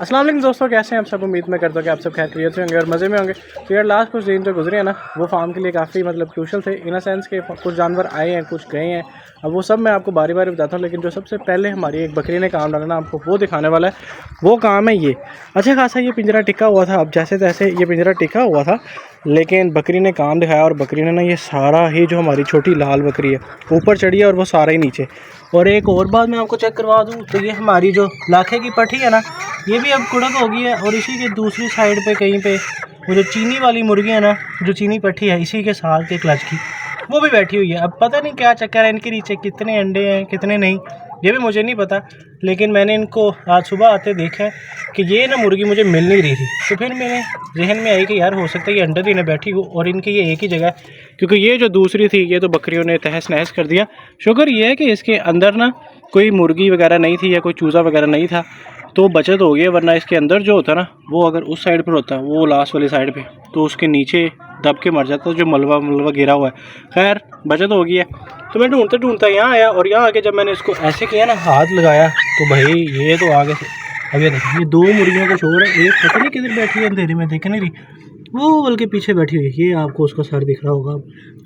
अस्सलाम वालेकुम दोस्तों, कैसे हैं आप सब। उम्मीद मैं करता हूँ कि आप सब खैर खैरियत से होंगे और मज़े में होंगे। तो यार लास्ट कुछ दिन जो गुजरे हैं ना, वो फार्म के लिए काफ़ी क्रूशल थे, इन अ सेंस के कुछ जानवर आए हैं, कुछ गए हैं। अब वो सब मैं आपको बारी बारी बताता हूँ, लेकिन जो सबसे पहले हमारी एक बकरी ने काम डाला ना, आपको वो दिखाने वाला है। वो काम है ये। अच्छा खासा ये पिंजरा टिका हुआ था, अब जैसे तैसे ये पिंजरा टिका हुआ था, लेकिन बकरी ने काम दिखाया और बकरी ने ना ये सारा ही, जो हमारी छोटी लाल बकरी है, ऊपर चढ़ी है और वो सारा ही नीचे। और एक और बात मैं आपको चेक करवा दूँ तो ये हमारी जो लाखे की पट्टी है ना, ये भी अब कुड़क हो गई है। और इसी के दूसरी साइड पे कहीं पे वो जो चीनी वाली मुर्गी है ना, जो चीनी पट्टी है इसी के साथ के क्लच की, वो भी बैठी हुई है। अब पता नहीं क्या चक्कर है इनके नीचे, कितने अंडे हैं कितने नहीं, ये भी मुझे नहीं पता। लेकिन मैंने इनको आज सुबह आते देखा है कि ये ना मुर्गी मुझे मिल नहीं रही थी, तो फिर मेरे जहन में आई कि यार हो सकता है ये अंडर ही ना बैठी हो और इनकी ये एक ही जगह है, क्योंकि ये जो दूसरी थी ये तो बकरियों ने तहस नहस कर दिया। शुक्र ये है कि इसके अंदर ना कोई मुर्गी वगैरह नहीं थी या कोई चूज़ा वगैरह नहीं था, तो बचत हो गई। वरना इसके अंदर जो होता ना, वो अगर उस साइड पर होता, वो लास्ट वाली साइड पे, तो उसके नीचे दब के मर जाता, जो मलबा गिरा हुआ है। खैर बचत हो गई है। तो मैं ढूंढते ढूंढता यहाँ आया और यहाँ आके जब मैंने इसको ऐसे किया ना, हाथ लगाया, तो भाई ये तो आगे से अब ये देखिए, ये दो मुर्गियों का शोर है। एक पता नहीं किधर बैठी है, अंधेरे में दिख नहीं रही, वो बल्कि पीछे बैठी हुई है, ये आपको उसका सर दिख रहा होगा,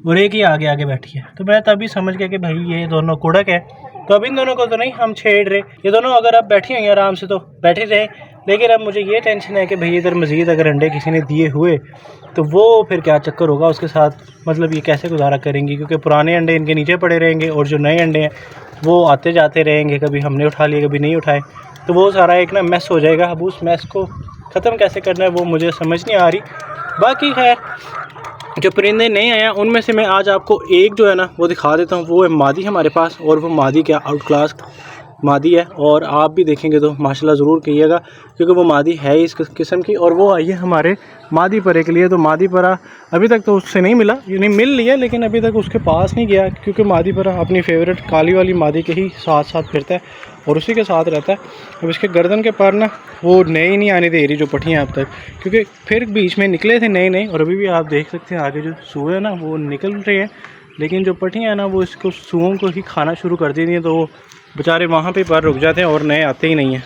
और एक ही आगे आगे बैठी है। तो मैं तभी समझ गया कि भाई ये दोनों कुड़क है। तो अब इन दोनों को तो नहीं हम छेड़ रहे, ये दोनों अगर अब बैठी हुई हैं आराम से तो बैठे रहे। लेकिन अब मुझे ये टेंशन है कि भाई इधर मज़ीद अगर अंडे किसी ने दिए हुए तो वो फिर क्या चक्कर होगा उसके साथ, मतलब ये कैसे गुजारा करेंगी, क्योंकि पुराने अंडे इनके नीचे पड़े रहेंगे और जो नए अंडे हैं वो आते जाते रहेंगे, कभी हमने उठा लिए कभी नहीं उठाए, तो वो सारा एक ना मैस हो जाएगा। अब उस मैस को ख़त्म कैसे करना है वो मुझे समझ नहीं आ रही। बाकी खैर जो परिंदे नहीं आए हैं उनमें से मैं आज आपको एक जो है ना वो दिखा देता हूँ। वो है मादी हमारे पास, और वो मादी क्या आउट क्लास मादी है, और आप भी देखेंगे तो माशाल्लाह ज़रूर कहिएगा, क्योंकि वो मादी है इस किस्म की। और वो आई है हमारे मादी परे के लिए। तो मादी परा अभी तक तो उससे नहीं मिला, यानी मिल लिया, लेकिन अभी तक उसके पास नहीं गया, क्योंकि मादी परा अपनी फेवरेट काली वाली मादी के ही साथ साथ फिरता है और उसी के साथ रहता है। अब इसके गर्दन के पर ना वो नई नहीं आने दे रही जो पट्टियाँ अब तक, क्योंकि फिर बीच में निकले थे नए नए, और अभी भी आप देख सकते हैं आगे जो सूए हैं ना वो निकल रहे हैं, लेकिन जो पट्टियाँ हैं ना वो इसको सूओं को ही खाना शुरू कर देती हैं, तो वो बेचारे वहाँ पे पर रुक जाते हैं और नए आते ही नहीं हैं।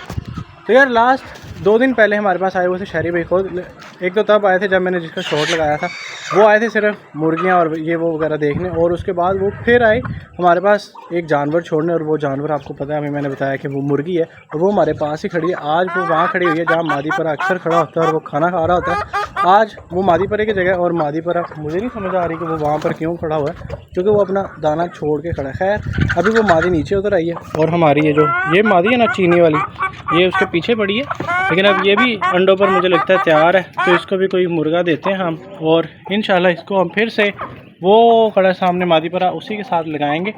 तो यार लास्ट 2 दिन पहले हमारे पास आए हुए थे शहरी भाई खुद। एक तो तब आए थे जब मैंने जिसका शॉट लगाया था, वो आए थे सिर्फ मुर्गियाँ और ये वो वगैरह देखने, और उसके बाद वो फिर आए हमारे पास एक जानवर छोड़ने। और वो जानवर आपको पता है, अभी मैंने बताया कि वो मुर्गी है, और वो हमारे पास ही खड़ी है। आज वो वहाँ खड़ी हुई है जहाँ मादी परा अक्सर खड़ा होता है और वो खाना खा रहा होता है। आज वो मादी परे की जगह, और मादी परा मुझे नहीं समझ आ रही कि वो वहाँ पर क्यों खड़ा हुआ है, क्योंकि वो अपना दाना छोड़ के खड़ा है। खैर अभी वो मादी नीचे उतर आई है, और हमारी ये मादी है ना चीनी वाली, ये उसके पीछे पड़ी है। लेकिन अब ये भी अंडों पर मुझे लगता है तैयार है, तो इसको भी कोई मुर्गा देते हैं हम, और इंशाल्लाह इसको हम फिर से वो खड़ा सामने मादी परा उसी के साथ लगाएंगे।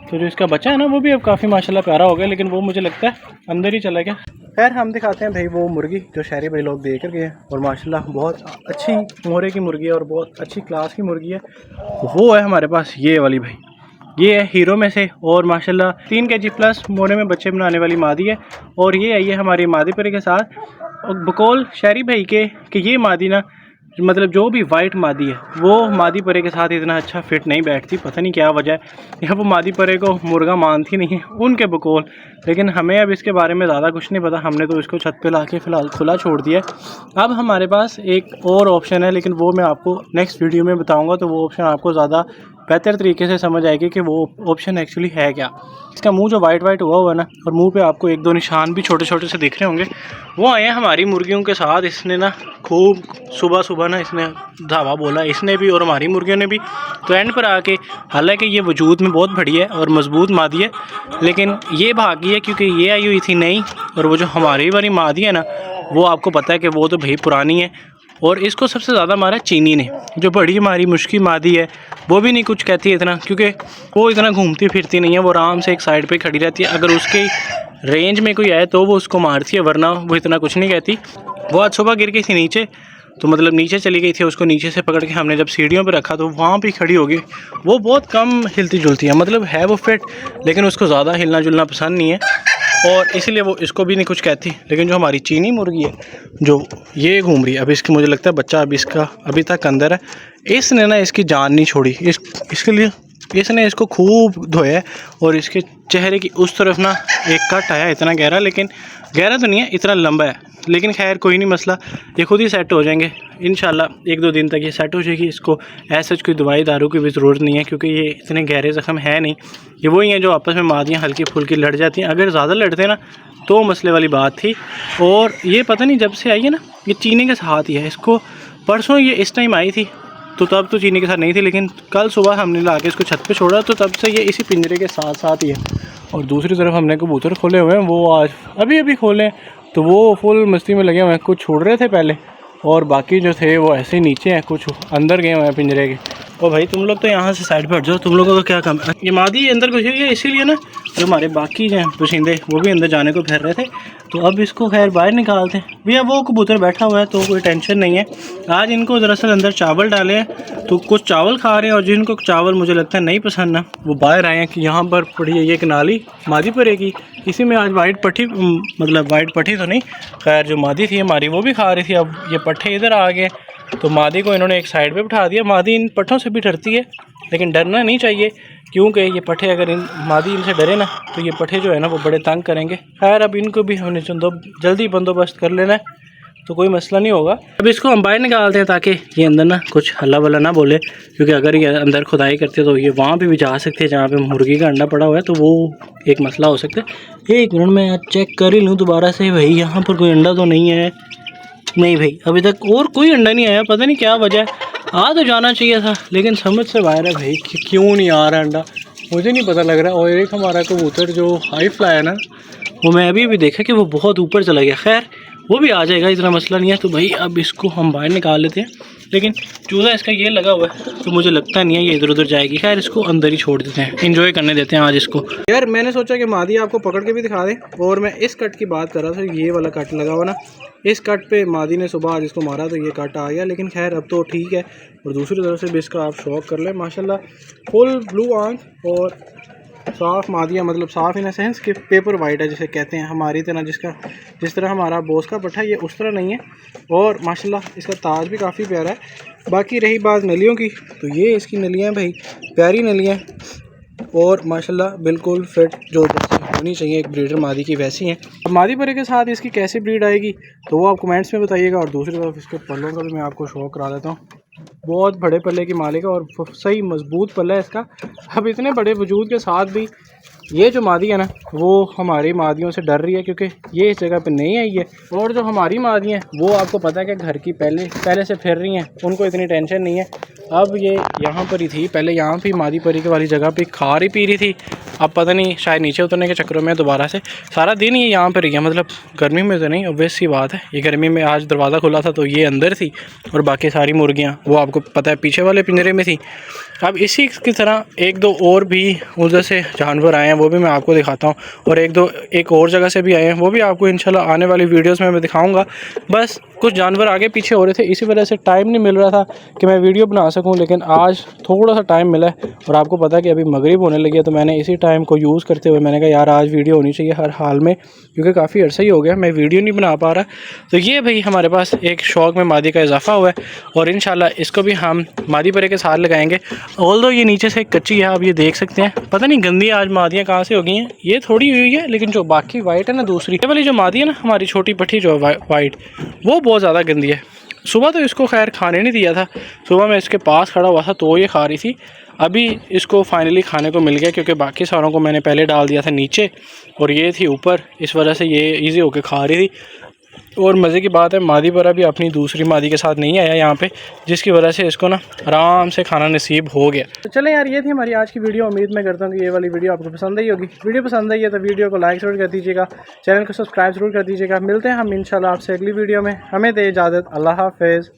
तो जो इसका बच्चा है ना वो भी अब काफ़ी माशाल्लाह प्यारा हो गया, लेकिन वो मुझे लगता है अंदर ही चला गया। खैर हम दिखाते हैं भाई वो मुर्गी जो शहरी भाई लोग दे कर गए, और माशाल्लाह बहुत अच्छी मोहरे की मुर्गी है और बहुत अच्छी क्लास की मुर्गी है। वो है हमारे पास ये वाली भाई, ये है हीरो में से, और माशाल्लाह 3 kg प्लस मोने में बच्चे बनाने वाली मादी है। और ये आई है हमारी मादी परे के साथ, और बकौल शहरी भाई के कि ये मादी ना, मतलब जो भी वाइट मादी है वो मादी परे के साथ इतना अच्छा फिट नहीं बैठती, पता नहीं क्या वजह है, या वो मादी परे को मुर्गा मानती नहीं है उनके बकौल। लेकिन हमें अब इसके बारे में ज़्यादा कुछ नहीं पता, हमने तो इसको छत पे ला के फ़िलहाल खुला छोड़ दिया है। अब हमारे पास एक और ऑप्शन है, लेकिन वो मैं आपको नेक्स्ट वीडियो में बताऊँगा, तो वो ऑप्शन आपको ज़्यादा बेहतर तरीके से समझ आएगी कि वो ऑप्शन एक्चुअली है क्या। इसका मुंह जो वाइट वाइट हुआ है ना, और मुंह पे आपको 1-2 निशान भी छोटे छोटे से दिख रहे होंगे, वो आए हैं हमारी मुर्गियों के साथ। इसने ना खूब सुबह सुबह ना इसने धावा बोला, इसने भी और हमारी मुर्गियों ने भी। तो एंड पर आके, हालांकि ये वजूद में बहुत बड़ी है और मजबूत मादी है, लेकिन ये भागी है क्योंकि ये आई हुई थी नई, और वो जो हमारी वाली मादी है ना वो आपको पता है कि वो तो भाई पुरानी है। और इसको सबसे ज़्यादा मारा चीनी ने, जो बड़ी हमारी मुश्किल मादी है वो भी नहीं कुछ कहती है इतना, क्योंकि वो इतना घूमती फिरती नहीं है, वो आराम से एक साइड पे खड़ी रहती है। अगर उसके रेंज में कोई आए तो वो उसको मारती है, वरना वो इतना कुछ नहीं कहती। वो आज सुबह गिर गई थी नीचे, तो मतलब नीचे चली गई थी, उसको नीचे से पकड़ के हमने जब सीढ़ियों पे रखा तो वहाँ पे खड़ी होगी। वो बहुत कम हिलती जुलती है, मतलब है वो फिट, लेकिन उसको ज़्यादा हिलना जुलना पसंद नहीं है, और इसलिए वो इसको भी नहीं कुछ कहती। लेकिन जो हमारी चीनी मुर्गी है जो ये घूम रही है, अभी इसकी मुझे लगता है बच्चा अभी इसका अभी तक अंदर है, इसने ना इसकी जान नहीं छोड़ी। इसके लिए इसने इसको खूब धोया और इसके चेहरे की उस तरफ ना एक कट आया इतना गहरा, लेकिन गहरा तो नहीं है, इतना लंबा है, लेकिन खैर कोई नहीं मसला, ये खुद ही सेट हो जाएंगे इंशाल्लाह। 1-2 दिन तक ये सेट हो जाएगी। इसको ऐसा कोई दवाई दारू की भी ज़रूरत नहीं है, क्योंकि ये इतने गहरे ज़ख्म है नहीं। ये वही हैं जो आपस में मादियाँ हल्की फुल्की लड़ जाती हैं, अगर ज़्यादा लड़ते ना तो मसले वाली बात थी। और ये पता नहीं जब से आई है ना, ये चीनी के साथ ही है। इसको परसों ये इस टाइम आई थी तो तब तो चीनी के साथ नहीं थी, लेकिन कल सुबह हमने ला के इसको छत पे छोड़ा तो तब से ये इसी पिंजरे के साथ साथ ही है। और दूसरी तरफ हमने कबूतर खोले हुए हैं, वो आज अभी खोले, तो वो फुल मस्ती में लगे हुए हैं। कुछ छोड़ रहे थे पहले और बाकी जो थे वो ऐसे ही नीचे हैं, कुछ अंदर गए हुए हैं पिंजरे के। और भाई तुम लोग तो यहाँ से साइड पर हट जाओ, तुम लोगों का क्या काम है। ये मादी अंदर घुसी हुई है, इसीलिए ना जो हमारे बाकी जो हैं पोशिंदे वो भी अंदर जाने को फिर रहे थे, तो अब इसको खैर बाहर निकालते हैं। भैया वो कबूतर बैठा हुआ है तो कोई टेंशन नहीं है। आज इनको दरअसल अंदर चावल डाले हैं, तो कुछ चावल खा रहे हैं, और जिनको चावल मुझे लगता है नहीं पसंद ना, वो बाहर आए हैं कि यहाँ पर पड़ी है ये एक नाली मादी परे की, इसी में आज वाइट पट्टी, मतलब वाइट पट्टी तो नहीं, खैर जो मादी थी हमारी वो भी खा रही थी। अब ये पट्टे इधर आ गए तो मादी को इन्होंने एक साइड पे बिठा दिया। मादी इन पट्टों से भी डरती है, लेकिन डरना नहीं चाहिए, क्योंकि ये पट्टे अगर मादी इनसे डरे ना तो ये पट्टे जो है ना वो बड़े तंग करेंगे। खैर अब इनको भी हमने जल्दी बंदोबस्त कर लेना है, तो कोई मसला नहीं होगा। अब इसको हम बाहर निकालते हैं ताकि ये अंदर ना कुछ हल्ला वल्ला ना बोले, क्योंकि अगर ये अंदर खुदाई करते तो ये वहाँ पे भी जा सकते हैं जहाँ पे मुर्गी का अंडा पड़ा हुआ है, तो वो एक मसला हो सकता है। 1 मिनट में चेक कर ही लूँ दोबारा से, भाई यहाँ पर कोई अंडा तो नहीं है। नहीं भाई अभी तक और कोई अंडा नहीं आया, पता नहीं क्या वजह है। आ तो जाना चाहिए था, लेकिन समझ से बाहर है भाई कि क्यों नहीं आ रहा अंडा, मुझे नहीं पता लग रहा। और एक हमारा कबूतर जो हाई फ्लाई है ना, वो मैं अभी देखा कि वो बहुत ऊपर चला गया। खैर वो भी आ जाएगा, इतना मसला नहीं है। तो भाई अब इसको हम बाहर निकाल लेते हैं, लेकिन चूज़ा इसका ये लगा हुआ है तो मुझे लगता नहीं है ये इधर उधर जाएगी। खैर इसको अंदर ही छोड़ देते हैं, इंजॉय करने देते हैं आज इसको। यार मैंने सोचा कि मादी आपको पकड़ के भी दिखा दें, और मैं इस कट की बात कर रहा था, ये वाला कट लगा हुआ ना, इस कट पे मादी ने सुबह आज इसको मारा तो ये कट आ गया, लेकिन खैर अब तो ठीक है। और दूसरी तरफ से भी इसका आप शौक कर लें, माशाल्लाह फुल ब्लू आंख और साफ़ मादिया, मतलब साफ़ इन सेंस कि पेपर वाइट है जिसे कहते हैं, हमारी तरह जिस तरह हमारा बोस का पट्टा ये उस तरह नहीं है। और माशाल्लाह इसका ताज भी काफ़ी प्यारा है। बाकी रही बात नलियों की, तो ये इसकी नलियाँ भाई प्यारी नलियाँ, और माशाल्लाह बिल्कुल फिट जो होनी चाहिए एक ब्रीडर मादी की वैसी हैं। अब मादी परे के साथ इसकी कैसी ब्रीड आएगी तो वो आप कमेंट्स में बताइएगा। और दूसरी तरफ इसके पल्लों का भी मैं आपको शो करा देता हूँ, बहुत बड़े पल्ले की मालिक है और सही मजबूत पल्ला है इसका। अब इतने बड़े वजूद के साथ भी ये जो मादी है ना वो हमारी मादियों से डर रही है, क्योंकि ये इस जगह पे नहीं आई है। और जो हमारी मादी हैं वो आपको पता है कि घर की पहले से फिर रही हैं, उनको इतनी टेंशन नहीं है। अब ये यहाँ पर ही थी पहले, यहाँ पे मादी परी के वाली जगह पे खा रही पी रही थी। अब पता नहीं शायद नीचे उतरने के चक्करों में दोबारा से सारा दिन ये यहाँ पर रही है, मतलब गर्मी में तो नहीं, ऑब्वियस सी बात है। ये गर्मी में आज दरवाज़ा खुला था तो ये अंदर थी, और बाकी सारी मुर्गियाँ वो आपको पता है पीछे वाले पिंजरे में थी। अब इसी की तरह 1-2 और भी उधर से जानवर आए हैं, वो भी मैं आपको दिखाता हूँ। और एक और जगह से भी आए हैं, वो भी आपको इंशाल्लाह आने वाली वीडियोस में मैं दिखाऊंगा। बस कुछ जानवर आगे पीछे हो रहे थे, इसी वजह से टाइम नहीं मिल रहा था कि मैं वीडियो बना सकूं, लेकिन आज थोड़ा सा टाइम मिला है। और आपको पता है कि अभी मगरिब होने लगी है, तो मैंने इसी टाइम को यूज़ करते हुए मैंने कहा यार आज वीडियो होनी चाहिए हर हाल में, क्योंकि काफ़ी अर्सा ही हो गया मैं वीडियो नहीं बना पा रहा। तो ये भाई हमारे पास एक शौक़ में मादी का इजाफा हुआ है, और इंशाल्लाह इसको भी हम मादी परे के साथ लगाएंगे। ऑल्दो ये नीचे से कच्ची है, आप ये देख सकते हैं, पता नहीं गंदी आज मादियाँ कहाँ से हो गई हैं। ये थोड़ी हुई है, लेकिन जो बाकी वाइट है ना, दूसरी वाली जो मादी है ना हमारी छोटी पट्टी जो वाइट, वो बहुत ज़्यादा गंदी है। सुबह तो इसको खैर खाने नहीं दिया था, सुबह मैं इसके पास खड़ा हुआ था तो ये खा रही थी। अभी इसको फाइनली खाने को मिल गया, क्योंकि बाकी सारों को मैंने पहले डाल दिया था नीचे और ये थी ऊपर, इस वजह से ये इजी होकर खा रही थी। और मज़े की बात है मादी पर अभी अपनी दूसरी मादी के साथ नहीं आया यहाँ पे, जिसकी वजह से इसको ना आराम से खाना नसीब हो गया। तो चलें यार, ये थी हमारी आज की वीडियो। उम्मीद मैं करता हूँ कि ये वाली वीडियो आपको पसंद आई होगी। वीडियो पसंद आई है तो वीडियो को लाइक ज़रूर कर दीजिएगा, चैनल को सब्सक्राइब ज़रूर कर दीजिएगा। मिलते हैं हम इंशाल्लाह आपसे अगली वीडियो में। हमें दे इजाज़त, अल्लाह हाफ़िज़।